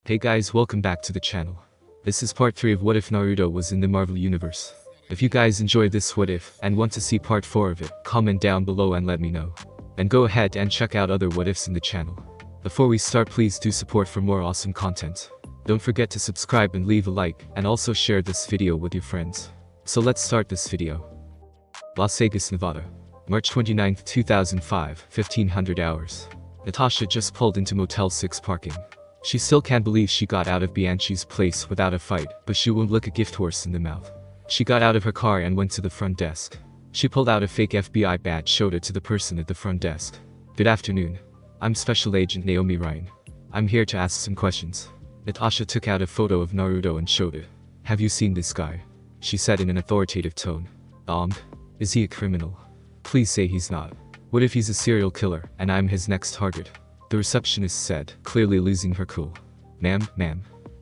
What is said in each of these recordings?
Hey guys, welcome back to the channel. This is part 3 of What If Naruto was in the Marvel Universe. If you guys enjoyed this What If and want to see part 4 of it, comment down below and let me know. And go ahead and check out other What Ifs in the channel. Before we start, please do support for more awesome content. Don't forget to subscribe and leave a like, and also share this video with your friends. So let's start this video. Las Vegas, Nevada. March 29, 2005, 1500 hours. Natasha just pulled into Motel 6 parking. She still can't believe she got out of Bianchi's place without a fight, but she won't look a gift horse in the mouth. She got out of her car and went to the front desk. She pulled out a fake FBI badge, showed it to the person at the front desk. Good afternoon. I'm Special Agent Naomi Ryan. I'm here to ask some questions. Natasha took out a photo of Naruto and showed it. Have you seen this guy? She said in an authoritative tone. Is he a criminal? Please say he's not. What if he's a serial killer and I'm his next target? The receptionist said, clearly losing her cool. Ma'am.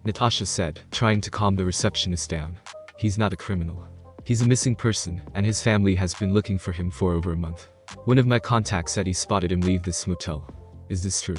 Natasha said, trying to calm the receptionist down. He's not a criminal. He's a missing person, and his family has been looking for him for over a month. One of my contacts said he spotted him leave this motel. Is this true?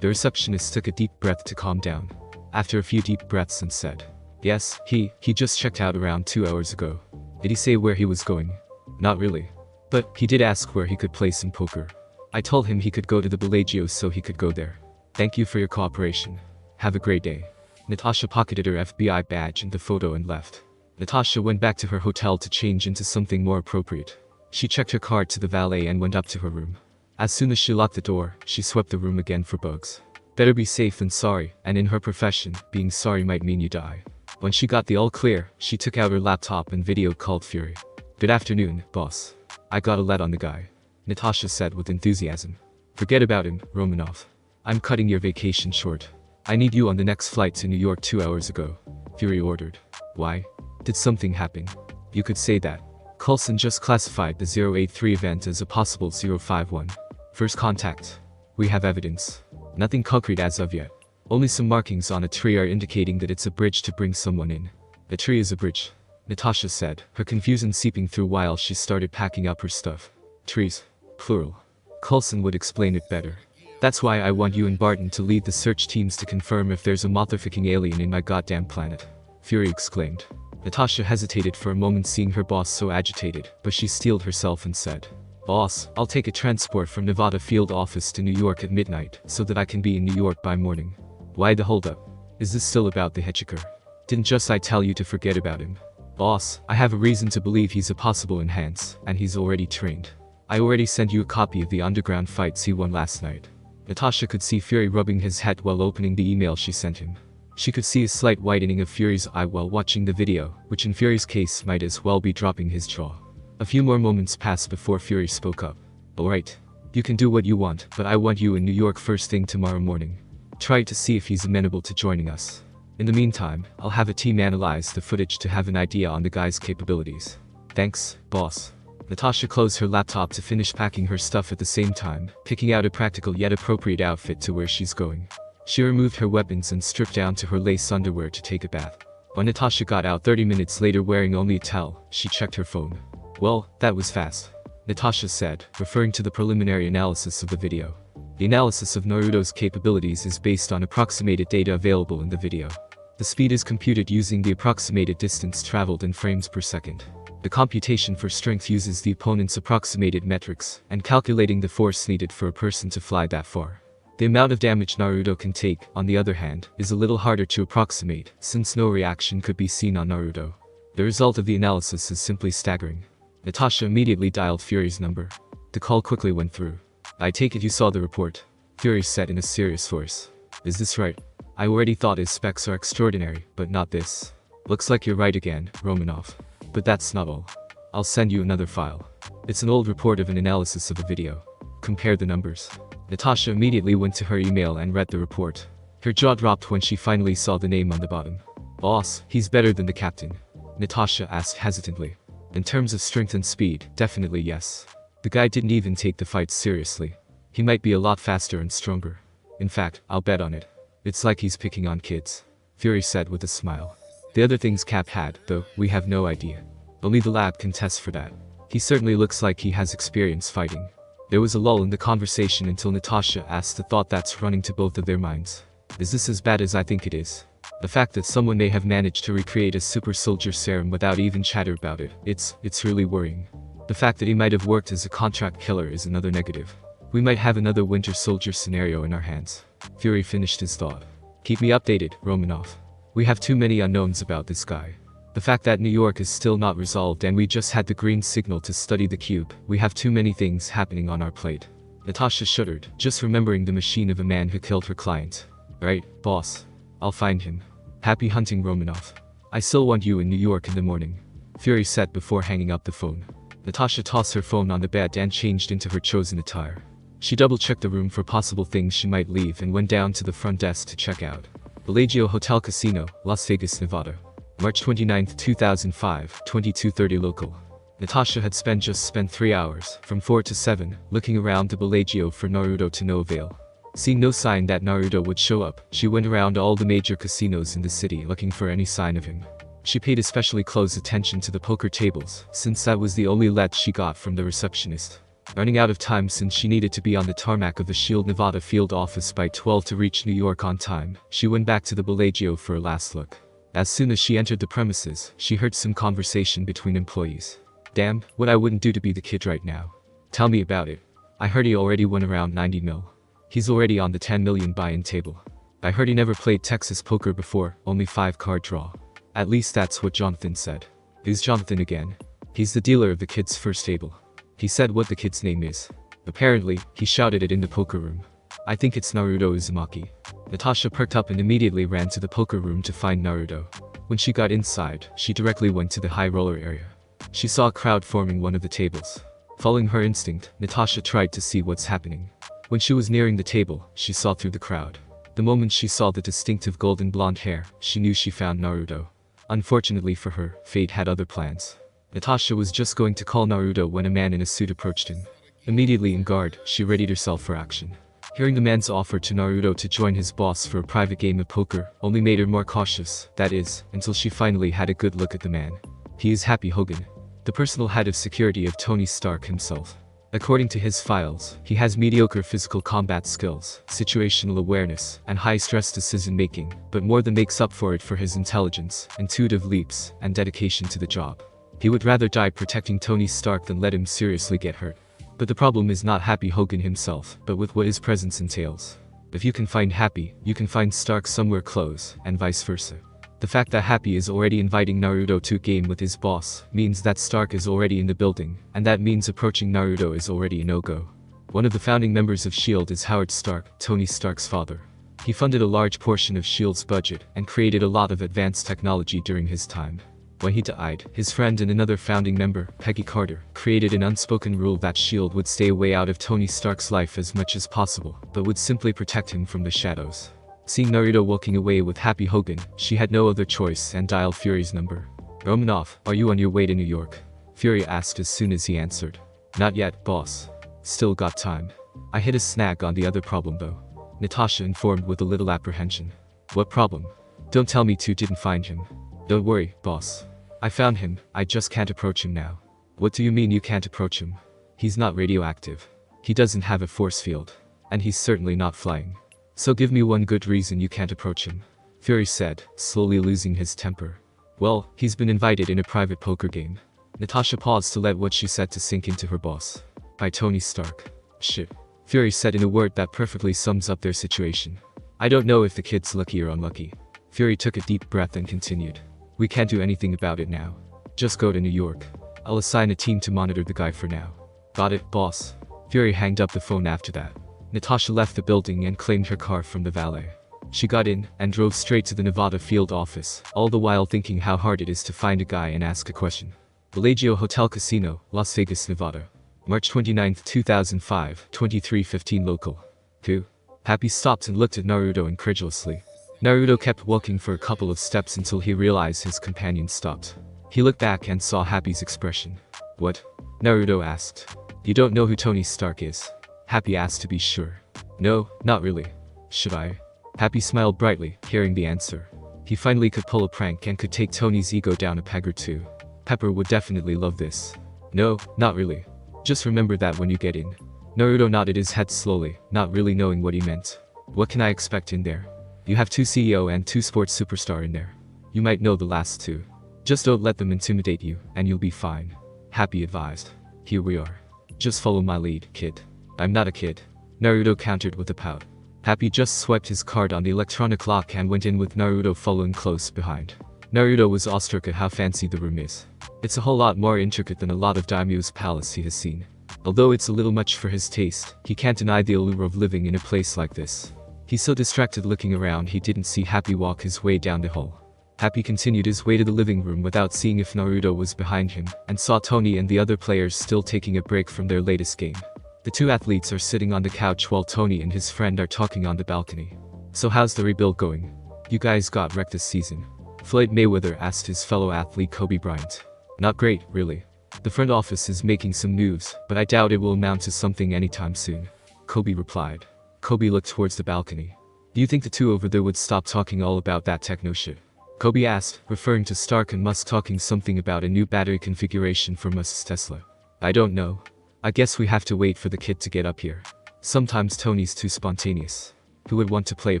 The receptionist took a deep breath to calm down. After a few deep breaths and said, yes, he just checked out around 2 hours ago. Did he say where he was going? Not really. But he did ask where he could play some poker. I told him he could go to the Bellagio so he could go there. Thank you for your cooperation. Have a great day. Natasha pocketed her FBI badge and the photo and left. Natasha went back to her hotel to change into something more appropriate. She checked her card to the valet and went up to her room. As soon as she locked the door, she swept the room again for bugs. Better be safe than sorry, and in her profession, being sorry might mean you die. When she got the all clear, she took out her laptop and video called Fury. Good afternoon, boss. I got a lead on the guy. Natasha said with enthusiasm. Forget about him, Romanov. I'm cutting your vacation short. I need you on the next flight to New York 2 hours ago. Fury ordered. Why? Did something happen? You could say that. Coulson just classified the 083 event as a possible 051. First contact. We have evidence. Nothing concrete as of yet. Only some markings on a tree are indicating that it's a bridge to bring someone in. A tree is a bridge, Natasha said, her confusion seeping through while she started packing up her stuff. Trees. Plural. Coulson would explain it better. That's why I want you and Barton to lead the search teams to confirm if there's a motherfucking alien in my goddamn planet. Fury exclaimed. Natasha hesitated for a moment, seeing her boss so agitated, but she steeled herself and said, Boss, I'll take a transport from Nevada field office to New York at midnight, so that I can be in New York by morning. Why the holdup? Is this still about the hitchhiker? Didn't just I tell you to forget about him? Boss, I have a reason to believe he's a possible enhance, and he's already trained. I already sent you a copy of the underground fights he won last night. Natasha could see Fury rubbing his head while opening the email she sent him. She could see a slight widening of Fury's eye while watching the video, which in Fury's case might as well be dropping his jaw. A few more moments passed before Fury spoke up. Alright. You can do what you want, but I want you in New York first thing tomorrow morning. Try to see if he's amenable to joining us. In the meantime, I'll have a team analyze the footage to have an idea on the guy's capabilities. Thanks, boss. Natasha closed her laptop to finish packing her stuff at the same time, picking out a practical yet appropriate outfit to where she's going. She removed her weapons and stripped down to her lace underwear to take a bath. When Natasha got out 30 minutes later wearing only a towel, she checked her phone. Well, that was fast, Natasha said, referring to the preliminary analysis of the video. The analysis of Naruto's capabilities is based on approximated data available in the video. The speed is computed using the approximated distance traveled in frames per second. The computation for strength uses the opponent's approximated metrics, and calculating the force needed for a person to fly that far. The amount of damage Naruto can take, on the other hand, is a little harder to approximate, since no reaction could be seen on Naruto. The result of the analysis is simply staggering. Natasha immediately dialed Fury's number. The call quickly went through. I take it you saw the report, Fury said in a serious voice. Is this right? I already thought his specs are extraordinary, but not this. Looks like you're right again, Romanov. But that's not all. I'll send you another file. It's an old report of an analysis of a video. Compare the numbers. Natasha immediately went to her email and read the report. Her jaw dropped when she finally saw the name on the bottom. Boss, he's better than the captain, Natasha asked hesitantly. In terms of strength and speed, definitely yes. The guy didn't even take the fight seriously. He might be a lot faster and stronger. In fact, I'll bet on it. It's like he's picking on kids, Fury said with a smile. The other things Cap had, though, we have no idea. Only the lab can test for that. He certainly looks like he has experience fighting. There was a lull in the conversation until Natasha asked the thought that's running to both of their minds. Is this as bad as I think it is? The fact that someone may have managed to recreate a super soldier serum without even chatter about it, it's really worrying. The fact that he might have worked as a contract killer is another negative. We might have another Winter Soldier scenario in our hands. Fury finished his thought. Keep me updated, Romanov. We have too many unknowns about this guy. The fact that New York is still not resolved and we just had the green signal to study the cube, we have too many things happening on our plate. Natasha shuddered, just remembering the machine of a man who killed her client. Right, boss. I'll find him. Happy hunting, Romanov. I still want you in New York in the morning. Fury said before hanging up the phone. Natasha tossed her phone on the bed and changed into her chosen attire. She double-checked the room for possible things she might leave and went down to the front desk to check out. Bellagio Hotel Casino, Las Vegas, Nevada. March 29, 2005, 22:30 local. Natasha had spent 3 hours, from 4 to 7, looking around the Bellagio for Naruto to no avail. Seeing no sign that Naruto would show up, she went around all the major casinos in the city looking for any sign of him. She paid especially close attention to the poker tables, since that was the only let she got from the receptionist. Running out of time since she needed to be on the tarmac of the S.H.I.E.L.D. Nevada field office by 12 to reach New York on time, she went back to the Bellagio for a last look. As soon as she entered the premises, she heard some conversation between employees. Damn, what I wouldn't do to be the kid right now. Tell me about it. I heard he already won around 90 mil. He's already on the 10 million buy-in table. I heard he never played Texas poker before, only 5-card draw. At least that's what Jonathan said. Who's Jonathan again? He's the dealer of the kid's first table. He said what the kid's name is. Apparently, he shouted it in the poker room. I think it's Naruto Uzumaki. Natasha perked up and immediately ran to the poker room to find Naruto. When she got inside, she directly went to the high roller area. She saw a crowd forming one of the tables. Following her instinct, Natasha tried to see what's happening. When she was nearing the table, she saw through the crowd. The moment she saw the distinctive golden blonde hair, she knew she found Naruto. Unfortunately for her, fate had other plans. Natasha was just going to call Naruto when a man in a suit approached him. Immediately in guard, she readied herself for action. Hearing the man's offer to Naruto to join his boss for a private game of poker only made her more cautious, that is, until she finally had a good look at the man. He is Happy Hogan, the personal head of security of Tony Stark himself. According to his files, he has mediocre physical combat skills, situational awareness, and high-stress decision-making, but more than makes up for it for his intelligence, intuitive leaps, and dedication to the job. He would rather die protecting Tony Stark than let him seriously get hurt. But the problem is not Happy Hogan himself, but with what his presence entails. If you can find Happy, you can find Stark somewhere close, and vice versa. The fact that Happy is already inviting Naruto to a game with his boss means that Stark is already in the building, and that means approaching Naruto is already a no-go. One of the founding members of S.H.I.E.L.D. is Howard Stark, Tony Stark's father. He funded a large portion of S.H.I.E.L.D.'s budget and created a lot of advanced technology during his time. When he died, his friend and another founding member, Peggy Carter, created an unspoken rule that S.H.I.E.L.D. would stay away out of Tony Stark's life as much as possible, but would simply protect him from the shadows. Seeing Naruto walking away with Happy Hogan, she had no other choice and dialed Fury's number. Romanov, are you on your way to New York? Fury asked as soon as he answered. Not yet, boss. Still got time. I hit a snag on the other problem though. Natasha informed with a little apprehension. What problem? Don't tell me two didn't find him. Don't worry, boss. I found him, I just can't approach him now. What do you mean you can't approach him? He's not radioactive. He doesn't have a force field. And he's certainly not flying. So give me one good reason you can't approach him. Fury said, slowly losing his temper. Well, he's been invited in a private poker game. Natasha paused to let what she said to sink into her boss. By Tony Stark. Shit. Fury said in a word that perfectly sums up their situation. I don't know if the kid's lucky or unlucky. Fury took a deep breath and continued. We can't do anything about it now. Just go to New York. I'll assign a team to monitor the guy for now. Got it, boss. Fury hanged up the phone after that. Natasha left the building and claimed her car from the valet. She got in and drove straight to the Nevada field office, all the while thinking how hard it is to find a guy and ask a question. Bellagio Hotel Casino, Las Vegas, Nevada. March 29, 2005, 23:15 local. 2. Happy stopped and looked at Naruto incredulously. Naruto kept walking for a couple of steps until he realized his companion stopped. He looked back and saw Happy's expression. What? Naruto asked. You don't know who Tony Stark is? Happy asked to be sure. No, not really. Should I? Happy smiled brightly, hearing the answer. He finally could pull a prank and could take Tony's ego down a peg or two. Pepper would definitely love this. No, not really. Just remember that when you get in. Naruto nodded his head slowly, not really knowing what he meant. What can I expect in there? You have 2 CEO and 2 sports superstar in there. You might know the last 2. Just don't let them intimidate you, and you'll be fine. Happy advised. Here we are. Just follow my lead, kid. I'm not a kid. Naruto countered with a pout. Happy just swiped his card on the electronic lock and went in with Naruto following close behind. Naruto was awestruck at how fancy the room is. It's a whole lot more intricate than a lot of daimyo's palace he has seen. Although it's a little much for his taste, he can't deny the allure of living in a place like this. He's so distracted looking around he didn't see Happy walk his way down the hall. Happy continued his way to the living room without seeing if Naruto was behind him, and saw Tony and the other players still taking a break from their latest game. The 2 athletes are sitting on the couch while Tony and his friend are talking on the balcony. So how's the rebuild going? You guys got wrecked this season. Floyd Mayweather asked his fellow athlete Kobe Bryant. Not great, really. The front office is making some moves, but I doubt it will amount to something anytime soon. Kobe replied. Kobe looked towards the balcony. Do you think the 2 over there would stop talking all about that techno shit? Kobe asked, referring to Stark and Musk talking something about a new battery configuration for Musk's Tesla. I don't know. I guess we have to wait for the kid to get up here. Sometimes Tony's too spontaneous. Who would want to play a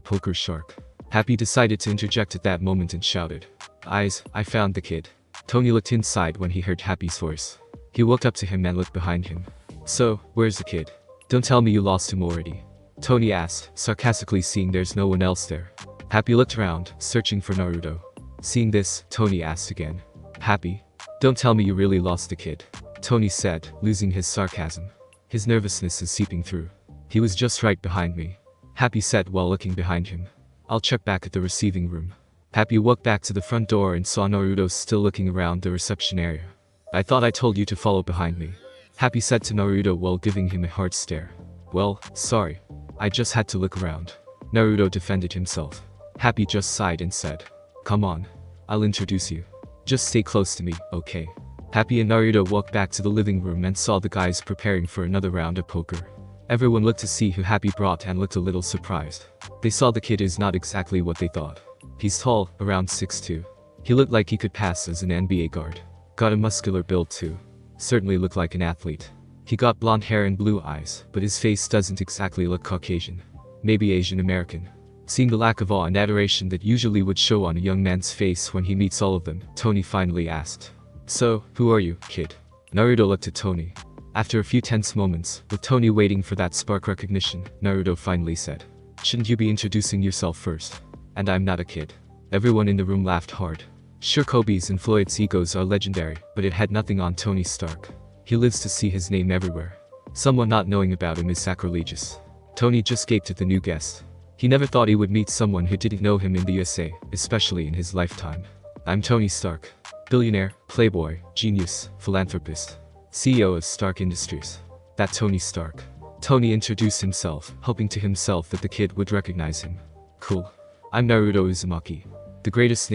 poker shark? Happy decided to interject at that moment and shouted. I found the kid. Tony looked inside when he heard Happy's voice. He walked up to him and looked behind him. So, where's the kid? Don't tell me you lost him already. Tony asked, sarcastically seeing there's no one else there. Happy looked around, searching for Naruto. Seeing this, Tony asked again. Happy? Don't tell me you really lost the kid. Tony said, losing his sarcasm. His nervousness is seeping through. He was just right behind me. Happy said while looking behind him. I'll check back at the receiving room. Happy walked back to the front door and saw Naruto still looking around the reception area. I thought I told you to follow behind me. Happy said to Naruto while giving him a hard stare. Well, sorry. I just had to look around. Naruto defended himself. Happy just sighed and said. Come on. I'll introduce you. Just stay close to me, okay? Happy and Naruto walked back to the living room and saw the guys preparing for another round of poker. Everyone looked to see who Happy brought and looked a little surprised. They saw the kid is not exactly what they thought. He's tall, around 6'2". He looked like he could pass as an NBA guard. Got a muscular build too. Certainly looked like an athlete. He got blonde hair and blue eyes, but his face doesn't exactly look Caucasian. Maybe Asian American. Seeing the lack of awe and adoration that usually would show on a young man's face when he meets all of them, Tony finally asked. So, who are you, kid? Naruto looked at Tony. After a few tense moments, with Tony waiting for that spark recognition, Naruto finally said. Shouldn't you be introducing yourself first? And I'm not a kid. Everyone in the room laughed hard. Sure, Kobe's and Floyd's egos are legendary, but it had nothing on Tony Stark. He lives to see his name everywhere. Someone not knowing about him is sacrilegious. Tony just gaped at the new guest. He never thought he would meet someone who didn't know him in the USA, especially in his lifetime. I'm Tony Stark. Billionaire, playboy, genius, philanthropist. CEO of Stark Industries. That Tony Stark. Tony introduced himself, hoping to himself that the kid would recognize him. Cool. I'm Naruto Uzumaki. The greatest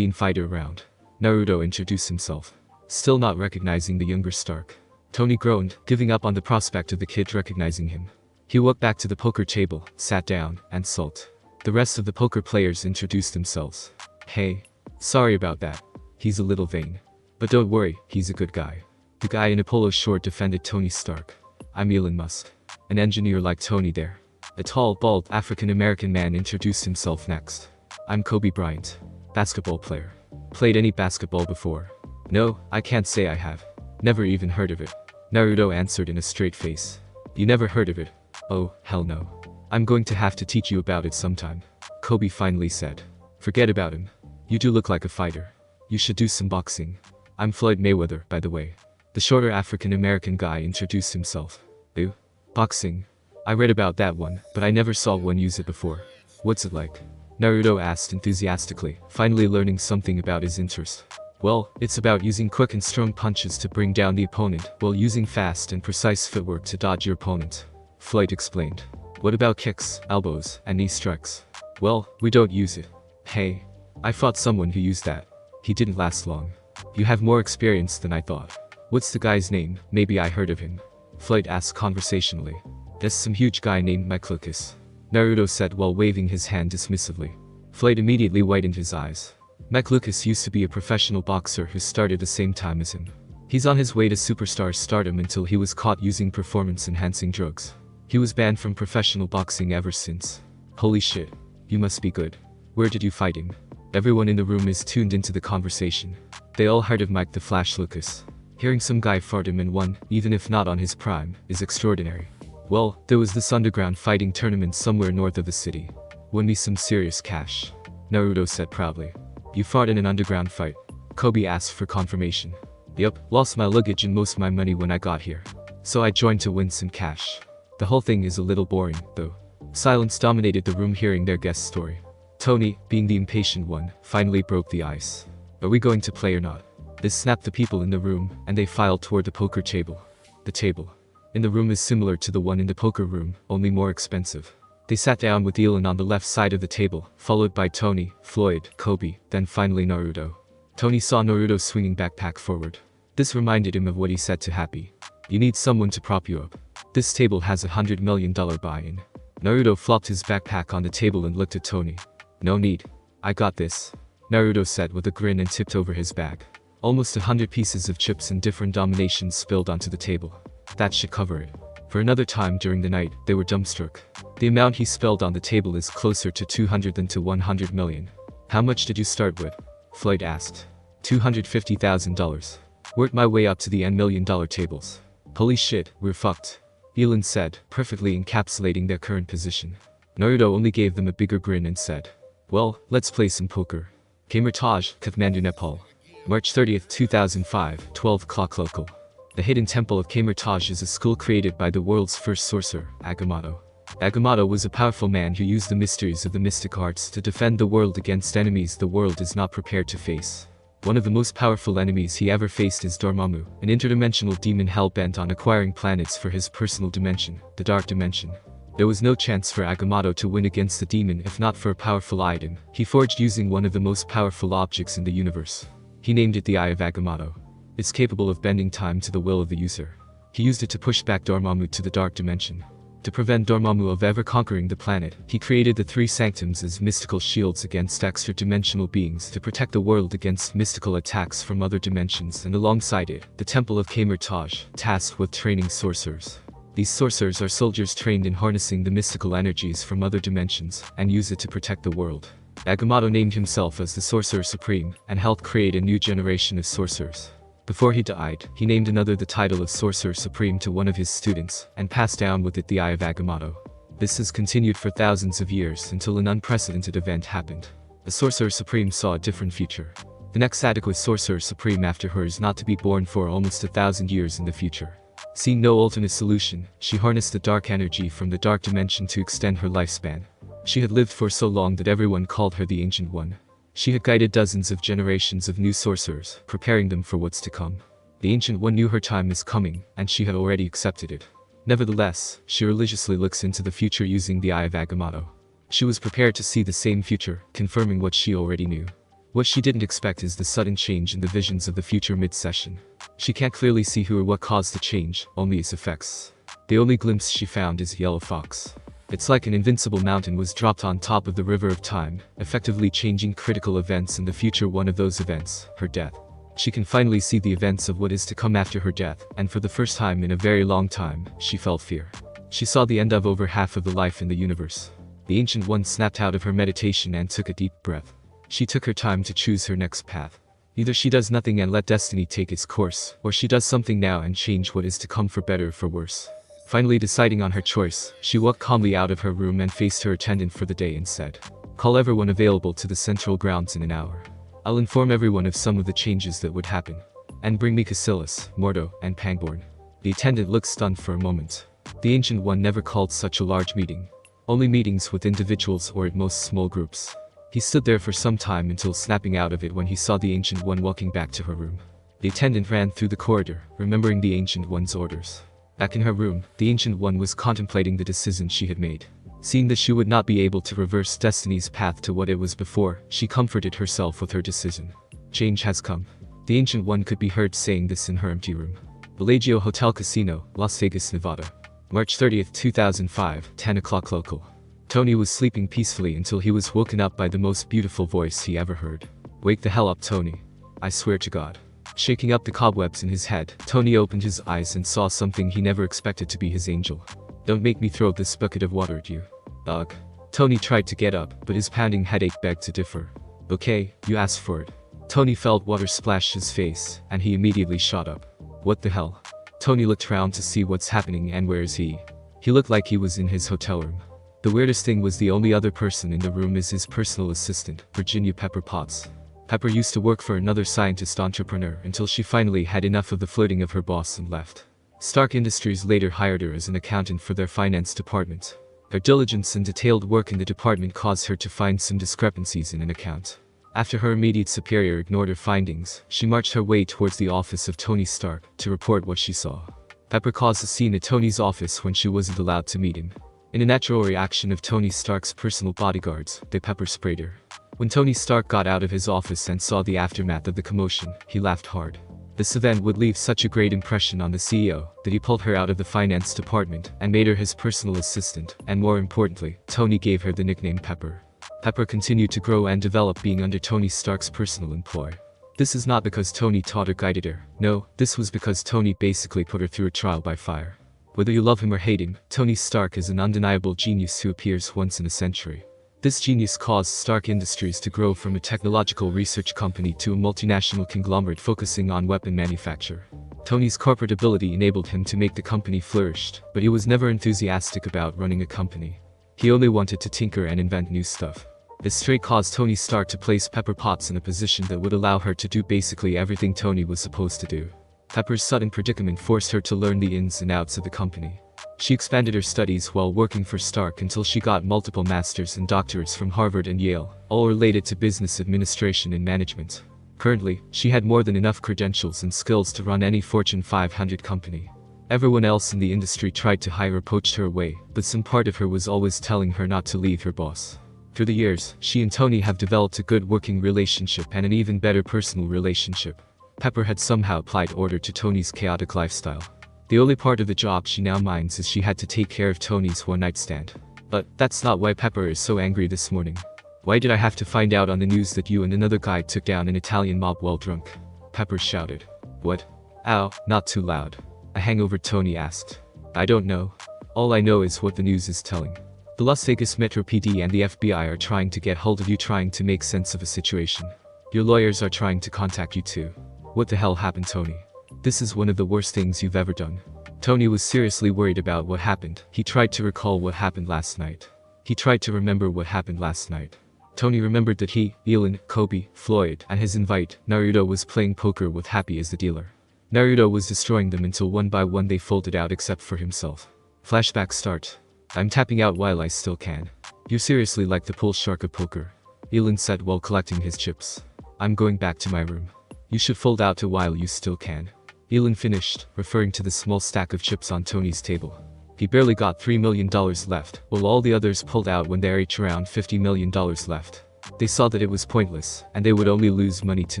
fighter around. Naruto introduced himself. Still not recognizing the younger Stark. Tony groaned, giving up on the prospect of the kid recognizing him. He walked back to the poker table, sat down, and sulked. The rest of the poker players introduced themselves. Hey. Sorry about that. He's a little vain. But don't worry, he's a good guy. The guy in a polo short defended Tony Stark. I'm Elon Musk. An engineer like Tony there. A tall, bald, African-American man introduced himself next. I'm Kobe Bryant. Basketball player. Played any basketball before? No, I can't say I have. Never even heard of it. Naruto answered in a straight face. You never heard of it? Oh, hell no. I'm going to have to teach you about it sometime. Kobe finally said. Forget about him. You do look like a fighter. You should do some boxing. I'm Floyd Mayweather, by the way. The shorter African-American guy introduced himself. Ew. Boxing. I read about that one, but I never saw one use it before. What's it like? Naruto asked enthusiastically, finally learning something about his interest. Well, it's about using quick and strong punches to bring down the opponent, while using fast and precise footwork to dodge your opponent. Floyd explained. What about kicks, elbows, and knee strikes? Well, we don't use it. Hey. I fought someone who used that. He didn't last long. You have more experience than I thought. What's the guy's name? Maybe I heard of him. Floyd asked conversationally. There's some huge guy named Mike Lucas. Naruto said while waving his hand dismissively. Floyd immediately widened his eyes. Mike Lucas used to be a professional boxer who started the same time as him. He's on his way to superstar stardom until he was caught using performance-enhancing drugs. He was banned from professional boxing ever since. Holy shit. You must be good. Where did you fight him? Everyone in the room is tuned into the conversation. They all heard of Mike the Flash Lucas. Hearing some guy fart him and won, even if not on his prime, is extraordinary. Well, there was this underground fighting tournament somewhere north of the city. Won me some serious cash. Naruto said proudly. You fought in an underground fight? Kobe asked for confirmation. Yup, lost my luggage and most of my money when I got here. So I joined to win some cash. The whole thing is a little boring, though. Silence dominated the room hearing their guest's story. Tony, being the impatient one, finally broke the ice. Are we going to play or not? This snapped the people in the room, and they filed toward the poker table. The table in the room is similar to the one in the poker room, only more expensive. They sat down with Elon on the left side of the table, followed by Tony, Floyd, Kobe, then finally Naruto. Tony saw Naruto swinging backpack forward. This reminded him of what he said to Happy. You need someone to prop you up. This table has $100 million buy-in. Naruto flopped his backpack on the table and looked at Tony. No need. I got this. Naruto said with a grin and tipped over his bag. Almost 100 pieces of chips in different denominations spilled onto the table. That should cover it. For another time during the night, they were dumbstruck. The amount he spelled on the table is closer to 200 than to 100 million. How much did you start with? Floyd asked. $250,000. Worked my way up to the $N million tables. Holy shit, we're fucked. Elon said, perfectly encapsulating their current position. Naruto only gave them a bigger grin and said, well, let's play some poker. Kamertaj, Kathmandu, Nepal. March 30th, 2005, 12 o'clock local. The hidden temple of Kamertaj is a school created by the world's first sorcerer, Agamotto. Agamotto was a powerful man who used the mysteries of the mystic arts to defend the world against enemies the world is not prepared to face. One of the most powerful enemies he ever faced is Dormammu, an interdimensional demon hell-bent on acquiring planets for his personal dimension, the Dark Dimension. There was no chance for Agamotto to win against the demon if not for a powerful item he forged using one of the most powerful objects in the universe. He named it the Eye of Agamotto. It's capable of bending time to the will of the user. He used it to push back Dormammu to the Dark Dimension. To prevent Dormammu of ever conquering the planet, he created the three sanctums as mystical shields against extra-dimensional beings to protect the world against mystical attacks from other dimensions, and alongside it, the Temple of Kamertaj, tasked with training sorcerers. These sorcerers are soldiers trained in harnessing the mystical energies from other dimensions, and use it to protect the world. Agamotto named himself as the Sorcerer Supreme, and helped create a new generation of sorcerers. Before he died, he named another the title of Sorcerer Supreme to one of his students, and passed down with it the Eye of Agamotto. This has continued for thousands of years until an unprecedented event happened. The Sorcerer Supreme saw a different future. The next adequate Sorcerer Supreme after her is not to be born for almost 1,000 years in the future. Seeing no alternate solution, she harnessed the dark energy from the Dark Dimension to extend her lifespan. She had lived for so long that everyone called her the Ancient One. She had guided dozens of generations of new sorcerers, preparing them for what's to come. The Ancient One knew her time is coming, and she had already accepted it. Nevertheless, she religiously looks into the future using the Eye of Agamotto. She was prepared to see the same future, confirming what she already knew. What she didn't expect is the sudden change in the visions of the future mid-session. She can't clearly see who or what caused the change, only its effects. The only glimpse she found is a yellow fox. It's like an invincible mountain was dropped on top of the river of time, effectively changing critical events in the future. One of those events, her death. She can finally see the events of what is to come after her death, and for the first time in a very long time, she felt fear. She saw the end of over half of the life in the universe. The Ancient One snapped out of her meditation and took a deep breath. She took her time to choose her next path. Either she does nothing and let destiny take its course, or she does something now and change what is to come for better or for worse. Finally deciding on her choice, she walked calmly out of her room and faced her attendant for the day and said, "Call everyone available to the central grounds in an hour. I'll inform everyone of some of the changes that would happen. And bring me Casillas, Mordo, and Pangborn." The attendant looked stunned for a moment. The Ancient One never called such a large meeting. Only meetings with individuals or at most small groups. He stood there for some time until snapping out of it when he saw the Ancient One walking back to her room. The attendant ran through the corridor, remembering the Ancient One's orders. Back in her room, the Ancient One was contemplating the decision she had made. Seeing that she would not be able to reverse destiny's path to what it was before, she comforted herself with her decision. Change has come. The Ancient One could be heard saying this in her empty room. Bellagio Hotel Casino, Las Vegas, Nevada. March 30th, 2005, 10 o'clock local. Tony was sleeping peacefully until he was woken up by the most beautiful voice he ever heard. "Wake the hell up, Tony. I swear to God." Shaking up the cobwebs in his head, Tony opened his eyes and saw something he never expected to be his angel. "Don't make me throw this bucket of water at you, dog." Tony tried to get up, but his pounding headache begged to differ. Okay, you asked for it. Tony felt water splash his face, and he immediately shot up. What the hell? Tony looked around to see what's happening and where is he? He looked like he was in his hotel room. The weirdest thing was the only other person in the room is his personal assistant, Virginia Pepper Potts. Pepper used to work for another scientist entrepreneur until she finally had enough of the flirting of her boss and left. Stark Industries later hired her as an accountant for their finance department. Her diligence and detailed work in the department caused her to find some discrepancies in an account. After her immediate superior ignored her findings, she marched her way towards the office of Tony Stark to report what she saw. Pepper caused a scene at Tony's office when she wasn't allowed to meet him. In a natural reaction of Tony Stark's personal bodyguards, they pepper sprayed her. When Tony Stark got out of his office and saw the aftermath of the commotion, he laughed hard. This event would leave such a great impression on the CEO that he pulled her out of the finance department and made her his personal assistant, and more importantly, Tony gave her the nickname Pepper. Pepper continued to grow and develop being under Tony Stark's personal employ. This is not because Tony taught or guided her, no, this was because Tony basically put her through a trial by fire. Whether you love him or hate him, Tony Stark is an undeniable genius who appears once in a century. This genius caused Stark Industries to grow from a technological research company to a multinational conglomerate focusing on weapon manufacture. Tony's corporate ability enabled him to make the company flourish, but he was never enthusiastic about running a company. He only wanted to tinker and invent new stuff. This trait caused Tony Stark to place Pepper Potts in a position that would allow her to do basically everything Tony was supposed to do. Pepper's sudden predicament forced her to learn the ins and outs of the company. She expanded her studies while working for Stark until she got multiple masters and doctorates from Harvard and Yale, all related to business administration and management. Currently, she had more than enough credentials and skills to run any Fortune 500 company. Everyone else in the industry tried to hire or poach her away, but some part of her was always telling her not to leave her boss. Through the years, she and Tony have developed a good working relationship and an even better personal relationship. Pepper had somehow applied order to Tony's chaotic lifestyle. The only part of the job she now minds is she had to take care of Tony's one-night stand. But that's not why Pepper is so angry this morning. Why did I have to find out on the news that you and another guy took down an Italian mob while drunk? Pepper shouted. What? Ow, not too loud. A hangover, Tony asked. I don't know. All I know is what the news is telling. The Las Vegas Metro PD and the FBI are trying to get hold of you, trying to make sense of a situation. Your lawyers are trying to contact you too. What the hell happened, Tony? This is one of the worst things you've ever done. Tony was seriously worried about what happened. He tried to recall what happened last night. He tried to remember what happened last night. Tony remembered that he, Elon, Kobe, Floyd, and his invite, Naruto, was playing poker with Happy as the dealer. Naruto was destroying them until one by one they folded out except for himself. Flashback start. I'm tapping out while I still can. You're seriously like the bull shark of poker. Elon said while collecting his chips. I'm going back to my room. You should fold out a while you still can. Elon finished, referring to the small stack of chips on Tony's table. He barely got $3 million left, while all the others pulled out when there each around $50 million left. They saw that it was pointless, and they would only lose money to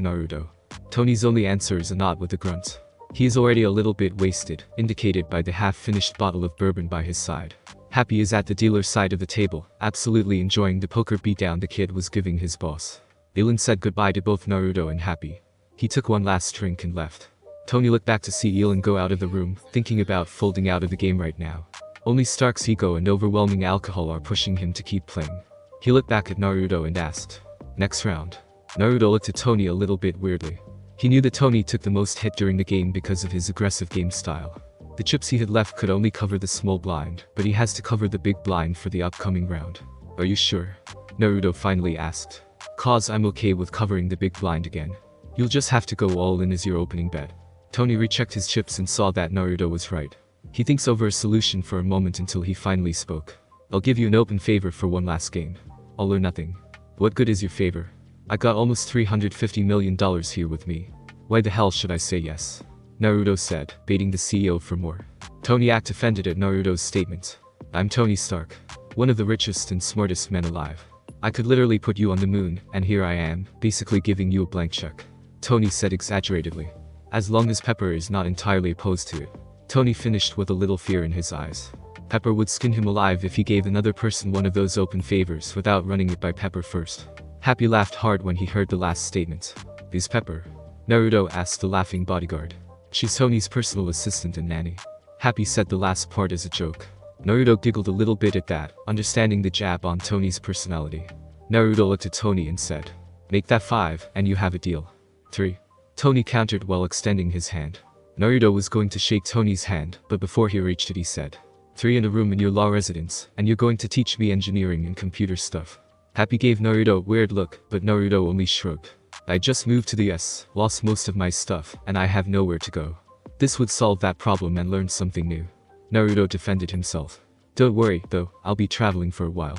Naruto. Tony's only answer is a nod with a grunt. He is already a little bit wasted, indicated by the half-finished bottle of bourbon by his side. Happy is at the dealer's side of the table, absolutely enjoying the poker beatdown the kid was giving his boss. Elon said goodbye to both Naruto and Happy. He took one last drink and left. Tony looked back to see Elon go out of the room, thinking about folding out of the game right now. Only Stark's ego and overwhelming alcohol are pushing him to keep playing. He looked back at Naruto and asked, "Next round?" Naruto looked at Tony a little bit weirdly. He knew that Tony took the most hit during the game because of his aggressive game style. The chips he had left could only cover the small blind, but he has to cover the big blind for the upcoming round. Are you sure? Naruto finally asked. Cause I'm okay with covering the big blind again. You'll just have to go all in as your opening bet. Tony rechecked his chips and saw that Naruto was right. He thinks over a solution for a moment until he finally spoke. I'll give you an open favor for one last game. All or nothing. What good is your favor? I got almost $350 million here with me. Why the hell should I say yes? Naruto said, baiting the CEO for more. Tony acted offended at Naruto's statement. I'm Tony Stark. One of the richest and smartest men alive. I could literally put you on the moon, and here I am, basically giving you a blank check. Tony said exaggeratedly. As long as Pepper is not entirely opposed to it. Tony finished with a little fear in his eyes. Pepper would skin him alive if he gave another person one of those open favors without running it by Pepper first. Happy laughed hard when he heard the last statement. Is Pepper? Naruto asked the laughing bodyguard. She's Tony's personal assistant and nanny. Happy said the last part as a joke. Naruto giggled a little bit at that, understanding the jab on Tony's personality. Naruto looked at Tony and said, "Make that 5, and you have a deal." 3. Tony countered while extending his hand. Naruto was going to shake Tony's hand, but before he reached it he said, "3 in a room in your law residence, and you're going to teach me engineering and computer stuff." Happy gave Naruto a weird look, but Naruto only shrugged. "I just moved to the US, lost most of my stuff, and I have nowhere to go. This would solve that problem and learn something new." Naruto defended himself. "Don't worry, though, I'll be traveling for a while."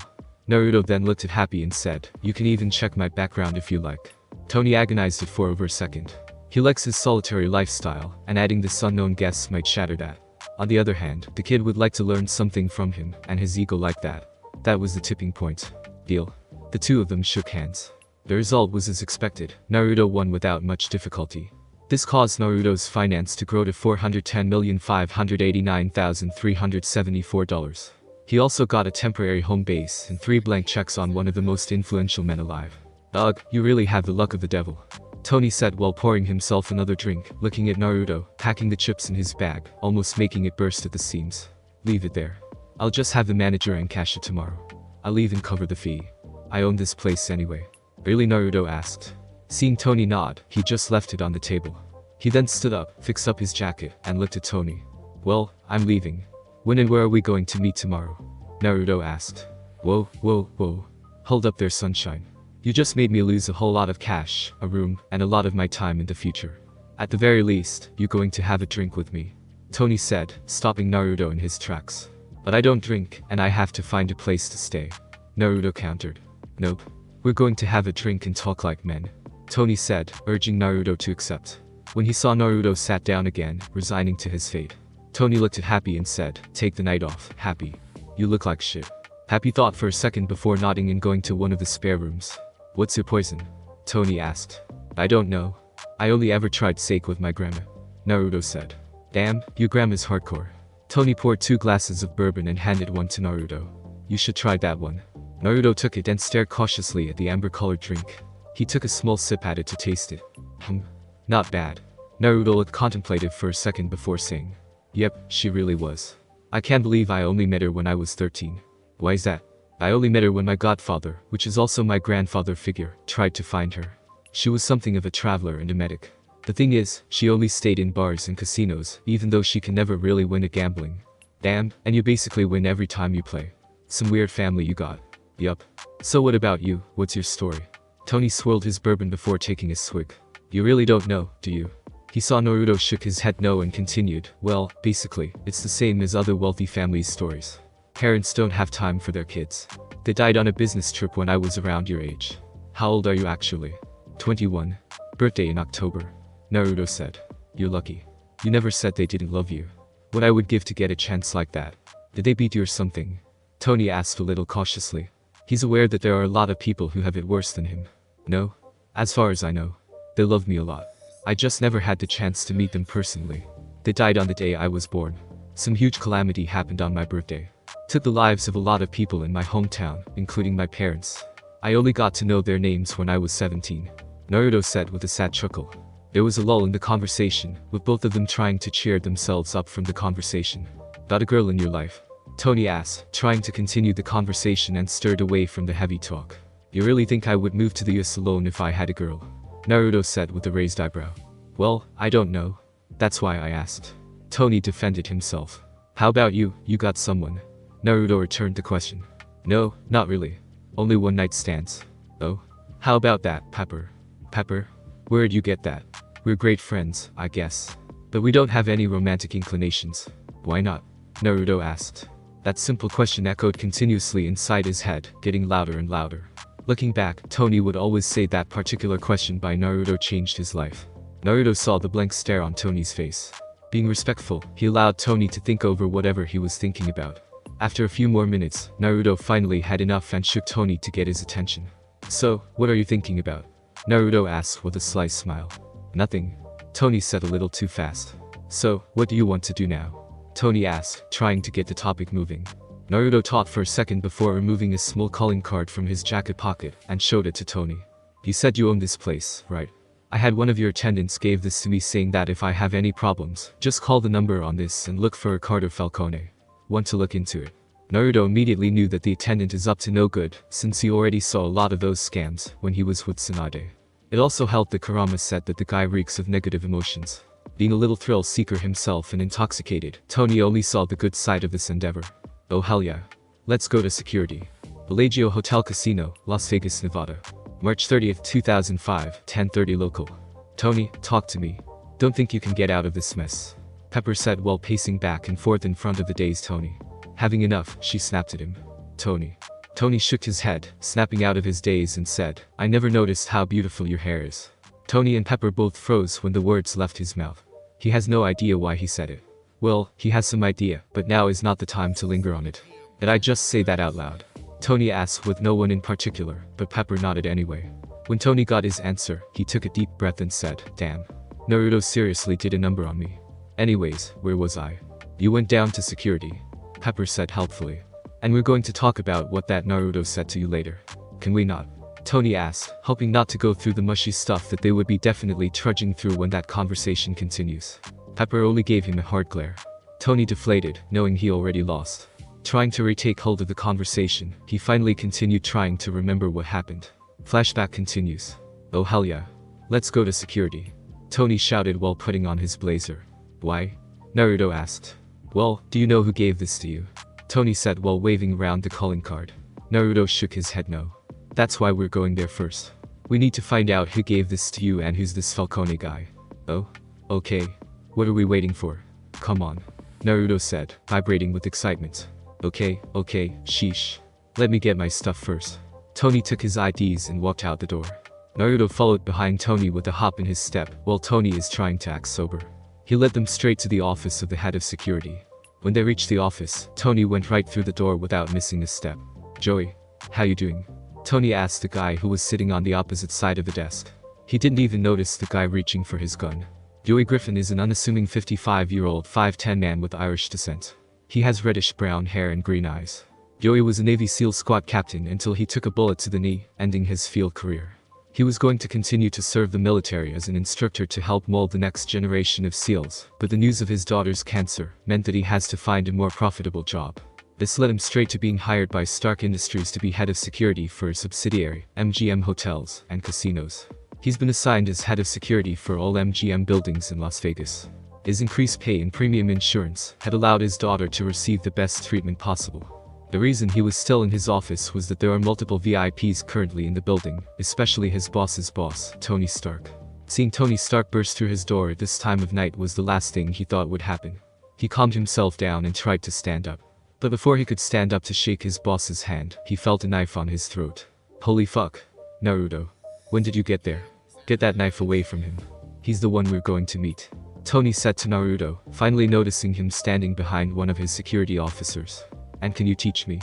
Naruto then looked at Happy and said, "You can even check my background if you like." Tony agonized it for over a second. He likes his solitary lifestyle, and adding this unknown guest might shatter that. On the other hand, the kid would like to learn something from him, and his ego liked that. That was the tipping point. Deal. The two of them shook hands. The result was as expected. Naruto won without much difficulty. This caused Naruto's finance to grow to $410,589,374. He also got a temporary home base and 3 blank checks on one of the most influential men alive. "Ugh, you really have the luck of the devil," Tony said while pouring himself another drink, looking at Naruto, packing the chips in his bag, almost making it burst at the seams. "Leave it there. I'll just have the manager and cash it tomorrow. I'll even cover the fee. I own this place anyway." "Really?" Naruto asked. Seeing Tony nod, he just left it on the table. He then stood up, fixed up his jacket, and looked at Tony. "Well, I'm leaving. When and where are we going to meet tomorrow?" Naruto asked. Whoa. Hold up there, sunshine. You just made me lose a whole lot of cash, a room, and a lot of my time in the future. At the very least, you're going to have a drink with me," Tony said, stopping Naruto in his tracks. "But I don't drink, and I have to find a place to stay," Naruto countered. "Nope. We're going to have a drink and talk like men," Tony said, urging Naruto to accept. When he saw Naruto sat down again, resigning to his fate, Tony looked at Happy and said, "Take the night off, Happy. You look like shit." Happy thought for a second before nodding and going to one of the spare rooms. "What's your poison?" Tony asked. "I don't know. I only ever tried sake with my grandma," Naruto said. "Damn, your grandma's hardcore." Tony poured 2 glasses of bourbon and handed one to Naruto. "You should try that one." Naruto took it and stared cautiously at the amber-colored drink. He took a small sip at it to taste it. Not bad." Naruto looked contemplative for a second before saying, "Yep, she really was. I can't believe I only met her when I was 13. "Why is that?" "I only met her when my godfather, which is also my grandfather figure, tried to find her. She was something of a traveler and a medic. The thing is, she only stayed in bars and casinos, even though she can never really win at gambling." "Damn, and you basically win every time you play. Some weird family you got." "Yup. So what about you, what's your story?" Tony swirled his bourbon before taking a swig. "You really don't know, do you?" He saw Naruto shook his head no and continued, "Well, basically, it's the same as other wealthy families' stories. Parents don't have time for their kids. They died on a business trip when I was around your age." "How old are you actually?" 21. "Birthday in October," Naruto said. "You're lucky. You never said they didn't love you. What I would give to get a chance like that. Did they beat you or something?" Tony asked a little cautiously. He's aware that there are a lot of people who have it worse than him. "No. As far as I know. They love me a lot. I just never had the chance to meet them personally. They died on the day I was born. Some huge calamity happened on my birthday. Took the lives of a lot of people in my hometown, including my parents. I only got to know their names when I was 17. Naruto said with a sad chuckle. There was a lull in the conversation, with both of them trying to cheer themselves up from the conversation. "Got a girl in your life?" Tony asked, trying to continue the conversation and stirred away from the heavy talk. "You really think I would move to the US alone if I had a girl?" Naruto said with a raised eyebrow. "Well, I don't know. That's why I asked." Tony defended himself. "How about you, you got someone?" Naruto returned the question. "No, not really. Only one-night stands." "Oh? How about that, Pepper?" "Pepper? Where'd you get that?" "We're great friends, I guess. But we don't have any romantic inclinations." "Why not?" Naruto asked. That simple question echoed continuously inside his head, getting louder and louder. Looking back, Tony would always say that particular question by Naruto changed his life. Naruto saw the blank stare on Tony's face. Being respectful, he allowed Tony to think over whatever he was thinking about. After a few more minutes, Naruto finally had enough and shook Tony to get his attention. "So, what are you thinking about?" Naruto asked with a sly smile. "Nothing," Tony said a little too fast. "So, what do you want to do now?" Tony asked, trying to get the topic moving. Naruto thought for a second before removing a small calling card from his jacket pocket and showed it to Tony. "You said you own this place, right? I had one of your attendants gave this to me saying that if I have any problems, just call the number on this and look for Ricardo Falcone. Want to look into it? Naruto immediately knew that the attendant is up to no good, since he already saw a lot of those scams when he was with Tsunade. It also helped that Kurama said that the guy reeks of negative emotions. Being a little thrill seeker himself and intoxicated, Tony only saw the good side of this endeavor. Oh hell yeah. Let's go to security. Bellagio Hotel Casino, Las Vegas, Nevada. March 30th, 2005, 10:30 local. Tony, talk to me. Don't think you can get out of this mess. Pepper said while pacing back and forth in front of the dazed Tony. Having enough, she snapped at him. Tony. Tony shook his head, snapping out of his daze and said, I never noticed how beautiful your hair is. Tony and Pepper both froze when the words left his mouth. He has no idea why he said it. Well, he has some idea, but now is not the time to linger on it. Did I just say that out loud? Tony asked with no one in particular, but Pepper nodded anyway. When Tony got his answer, he took a deep breath and said, damn. Naruto seriously did a number on me. Anyways, where was I? You went down to security. Pepper said helpfully. And we're going to talk about what that Naruto said to you later. Can we not? Tony asked, hoping not to go through the mushy stuff that they would be definitely trudging through when that conversation continues. Pepper only gave him a hard glare. Tony deflated, knowing he already lost. Trying to retake hold of the conversation, he finally continued trying to remember what happened. Flashback continues. Oh hell yeah. Let's go to security. Tony shouted while putting on his blazer. Why? Naruto asked. Well, do you know who gave this to you? Tony said while waving around the calling card. Naruto shook his head no. That's why we're going there first. We need to find out who gave this to you and who's this Falcone guy. Oh? Okay. What are we waiting for? Come on. Naruto said, vibrating with excitement. Okay, sheesh. Let me get my stuff first. Tony took his IDs and walked out the door. Naruto followed behind Tony with a hop in his step while Tony is trying to act sober. He led them straight to the office of the head of security. When they reached the office, Tony went right through the door without missing a step. Joey, how you doing? Tony asked the guy who was sitting on the opposite side of the desk. He didn't even notice the guy reaching for his gun. Joey Griffin is an unassuming 55-year-old 5'10" man with Irish descent. He has reddish-brown hair and green eyes. Joey was a Navy SEAL squad captain until he took a bullet to the knee, ending his field career. He was going to continue to serve the military as an instructor to help mold the next generation of SEALs, but the news of his daughter's cancer meant that he has to find a more profitable job. This led him straight to being hired by Stark Industries to be head of security for a subsidiary, MGM Hotels and Casinos. He's been assigned as head of security for all MGM buildings in Las Vegas. His increased pay and premium insurance had allowed his daughter to receive the best treatment possible. The reason he was still in his office was that there are multiple VIPs currently in the building, especially his boss's boss, Tony Stark. Seeing Tony Stark burst through his door at this time of night was the last thing he thought would happen. He calmed himself down and tried to stand up. But before he could stand up to shake his boss's hand, he felt a knife on his throat. Holy fuck. Naruto. When did you get there? Get that knife away from him. He's the one we're going to meet. Tony said to Naruto, finally noticing him standing behind one of his security officers. And can you teach me?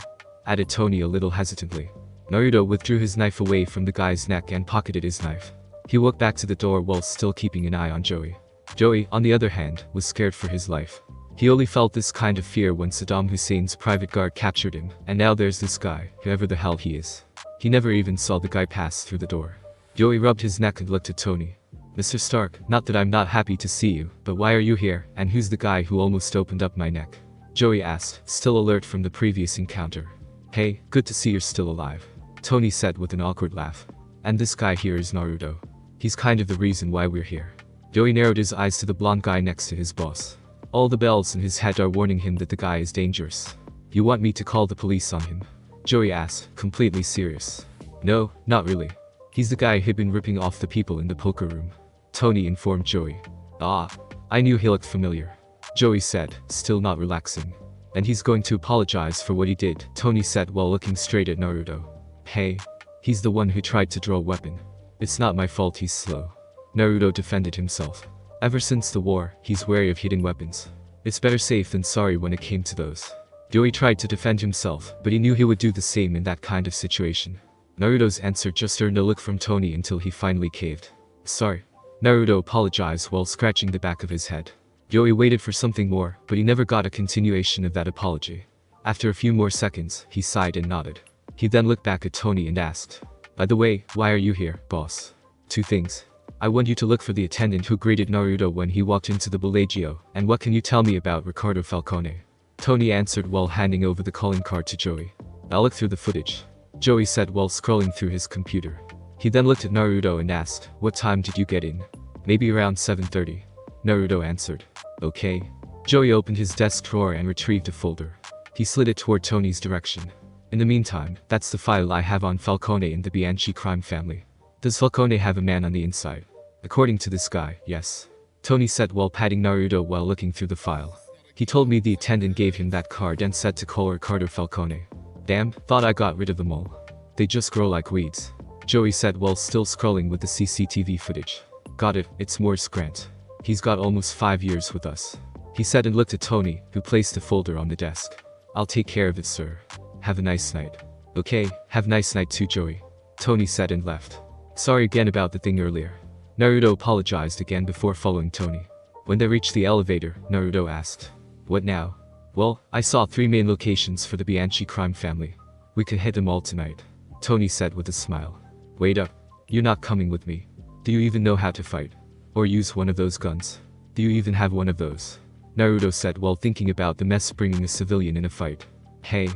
Added Tony a little hesitantly. Naruto withdrew his knife away from the guy's neck and pocketed his knife. He walked back to the door while still keeping an eye on Joey. Joey, on the other hand, was scared for his life. He only felt this kind of fear when Saddam Hussein's private guard captured him, and now there's this guy, whoever the hell he is. He never even saw the guy pass through the door. Joey rubbed his neck and looked at Tony. Mr. Stark, not that I'm not happy to see you, but why are you here, and who's the guy who almost opened up my neck? Joey asked, still alert from the previous encounter. Hey, good to see you're still alive. Tony said with an awkward laugh. And this guy here is Naruto. He's kind of the reason why we're here. Joey narrowed his eyes to the blonde guy next to his boss. All the bells in his head are warning him that the guy is dangerous. You want me to call the police on him? Joey asked, completely serious. No, not really. He's the guy who'd been ripping off the people in the poker room. Tony informed Joey. Ah, I knew he looked familiar. Joey said, still not relaxing. And he's going to apologize for what he did, Tony said while looking straight at Naruto. Hey. He's the one who tried to draw a weapon. It's not my fault he's slow. Naruto defended himself. Ever since the war, he's wary of hidden weapons. It's better safe than sorry when it came to those. Joey tried to defend himself, but he knew he would do the same in that kind of situation. Naruto's answer just earned a look from Tony until he finally caved. Sorry. Naruto apologized while scratching the back of his head. Joey waited for something more, but he never got a continuation of that apology. After a few more seconds, he sighed and nodded. He then looked back at Tony and asked, by the way, why are you here, boss? 2 things. I want you to look for the attendant who greeted Naruto when he walked into the Bellagio, and what can you tell me about Ricardo Falcone? Tony answered while handing over the calling card to Joey. I'll look through the footage, Joey said while scrolling through his computer. He then looked at Naruto and asked, what time did you get in? Maybe around 7:30. Naruto answered. Okay. Joey opened his desk drawer and retrieved a folder. He slid it toward Tony's direction. In the meantime, that's the file I have on Falcone and the Bianchi crime family. Does Falcone have a man on the inside? According to this guy, yes. Tony said while patting Naruto while looking through the file. He told me the attendant gave him that card and said to call Ricardo Falcone. Damn, thought I got rid of them all. They just grow like weeds. Joey said while still scrolling with the CCTV footage. Got it, it's Morris Grant. He's got almost 5 years with us. He said and looked at Tony, who placed the folder on the desk. I'll take care of it, sir. Have a nice night. Okay, have a nice night too, Joey. Tony said and left. Sorry again about the thing earlier. Naruto apologized again before following Tony. When they reached the elevator, Naruto asked, what now? Well, I saw 3 main locations for the Bianchi crime family. We could hit them all tonight. Tony said with a smile. Wait up. You're not coming with me. Do you even know how to fight? Or use one of those guns? Do you even have one of those? Naruto said while thinking about the mess bringing a civilian in a fight. Hey.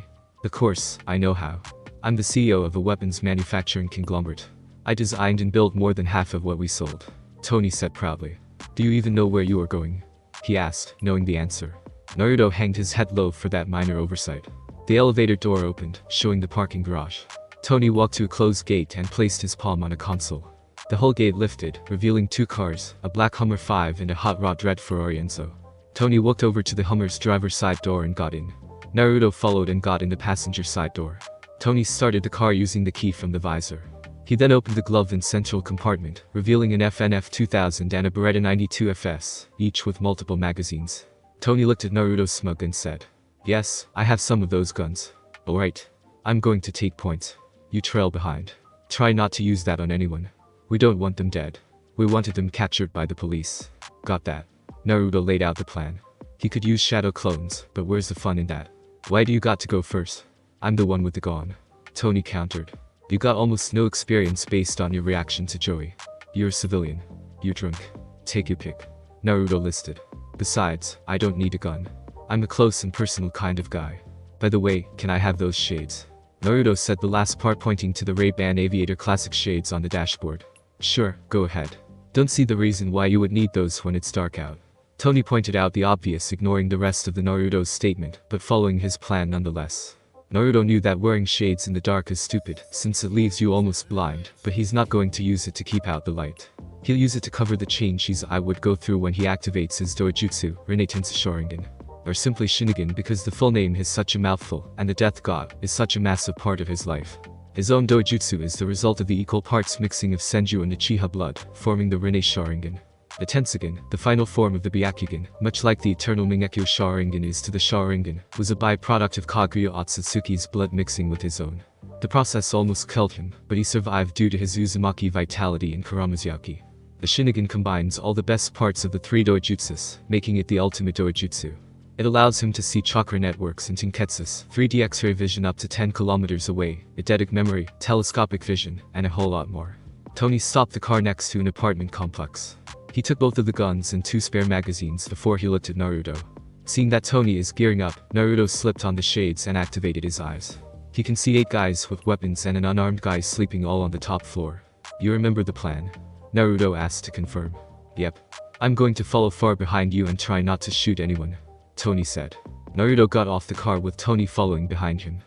Of course, I know how. I'm the CEO of a weapons manufacturing conglomerate. I designed and built more than half of what we sold. Tony said proudly. Do you even know where you are going? He asked, knowing the answer. Naruto hanged his head low for that minor oversight. The elevator door opened, showing the parking garage. Tony walked to a closed gate and placed his palm on a console. The whole gate lifted, revealing 2 cars, a black Hummer 5 and a hot rod red Ferrari Enzo. Tony walked over to the Hummer's driver's side door and got in. Naruto followed and got in the passenger side door. Tony started the car using the key from the visor. He then opened the glove and central compartment, revealing an FNF 2000 and a Beretta 92 FS, each with multiple magazines. Tony looked at Naruto smug and said, yes, I have some of those guns. Alright. I'm going to take points. You trail behind. Try not to use that on anyone. We don't want them dead. We wanted them captured by the police. Got that. Naruto laid out the plan. He could use shadow clones, but where's the fun in that? Why do you got to go first? I'm the one with the gun. Tony countered. You got almost no experience based on your reaction to Joey. You're a civilian. You're drunk. Take your pick. Naruto listed. Besides, I don't need a gun. I'm a close and personal kind of guy. By the way, can I have those shades? Naruto said the last part pointing to the Ray-Ban Aviator Classic shades on the dashboard. Sure, go ahead. Don't see the reason why you would need those when it's dark out. Tony pointed out the obvious, ignoring the rest of the Naruto's statement, but following his plan nonetheless. Naruto knew that wearing shades in the dark is stupid, since it leaves you almost blind, but he's not going to use it to keep out the light. He'll use it to cover the change his eye would go through when he activates his dojutsu, RinneTenseiSharingan. Or simply Shinigami because the full name is such a mouthful, and the Death God is such a massive part of his life. His own dojutsu is the result of the equal parts mixing of Senju and Uchiha blood, forming the Rinne-Sharingan. The Tensugen, the final form of the Byakugan, much like the eternal Mingekyo Sharingan is to the Sharingan, was a byproduct of Kaguya Otsutsuki's blood mixing with his own. The process almost killed him, but he survived due to his Uzumaki vitality and Kuramazuki. The Shinigami combines all the best parts of the 3 dojutsus, making it the ultimate dojutsu. It allows him to see chakra networks and Tenketsus, 3D X-ray vision up to 10 kilometers away, eidetic memory, telescopic vision, and a whole lot more. Tony stopped the car next to an apartment complex. He took both of the guns and 2 spare magazines before he looked at Naruto. Seeing that Tony is gearing up, Naruto slipped on the shades and activated his eyes. He can see 8 guys with weapons and an unarmed guy sleeping all on the top floor. You remember the plan? Naruto asked to confirm. Yep. I'm going to follow far behind you and try not to shoot anyone, Tony said. Naruto got off the car with Tony following behind him.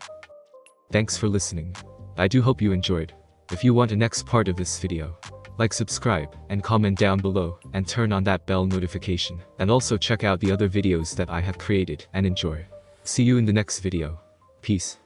Thanks for listening. I do hope you enjoyed. If you want a next part of this video, like, subscribe, and comment down below, and turn on that bell notification, and also check out the other videos that I have created, and enjoy. See you in the next video. Peace.